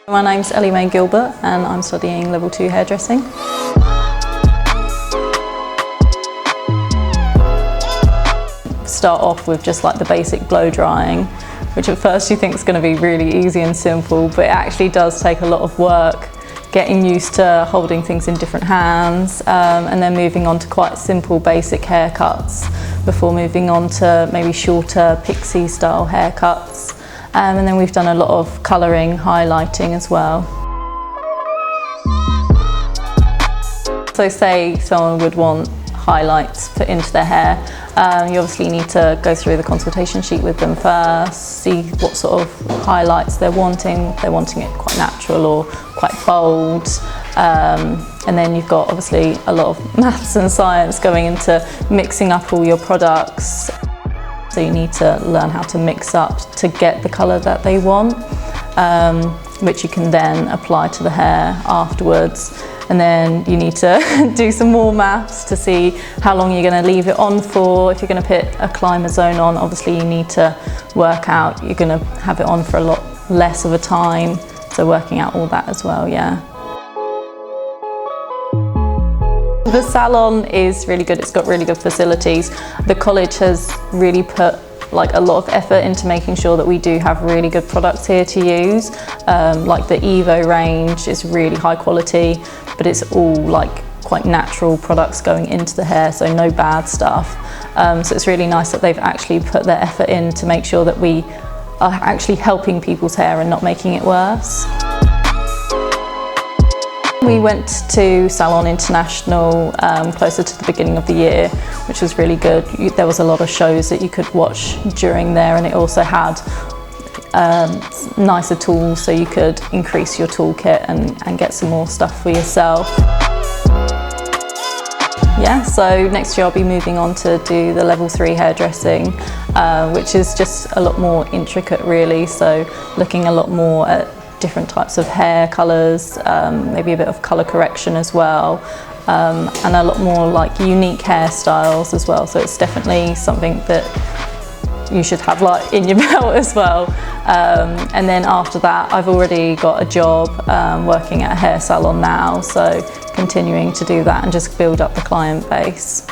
My name's Ellie Mae Gilbert and I'm studying level 2 hairdressing. Start off with just like the basic blow drying, which at first you think is going to be really easy and simple, but it actually does take a lot of work getting used to holding things in different hands, and then moving on to quite simple basic haircuts before moving on to maybe shorter pixie style haircuts. And then we've done a lot of colouring, highlighting as well. So say someone would want highlights put into their hair, you obviously need to go through the consultation sheet with them first, see what sort of highlights they're wanting. They're wanting it quite natural or quite bold. And then you've got obviously a lot of maths and science going into mixing up all your products. So you need to learn how to mix up to get the colour that they want, which you can then apply to the hair afterwards. And then you need to do some more maths to see how long you're going to leave it on for. If you're going to put a climber zone on, obviously you need to work out you're going to have it on for a lot less of a time. So working out all that as well, yeah. The salon is really good, it's got really good facilities. The college has really put like a lot of effort into making sure that we do have really good products here to use. Like the Evo range is really high quality, but it's all like quite natural products going into the hair, so no bad stuff. So it's really nice that they've actually put their effort in to make sure that we are actually helping people's hair and not making it worse. We went to Salon International closer to the beginning of the year, which was really good. There was a lot of shows that you could watch during there, and it also had nicer tools so you could increase your toolkit and get some more stuff for yourself. Yeah, so next year I'll be moving on to do the level 3 hairdressing, which is just a lot more intricate really, so looking a lot more at different types of hair colours, maybe a bit of colour correction as well, and a lot more like unique hairstyles as well. So it's definitely something that you should have like in your belt as well. And then after that, I've already got a job working at a hair salon now, so continuing to do that and just build up the client base.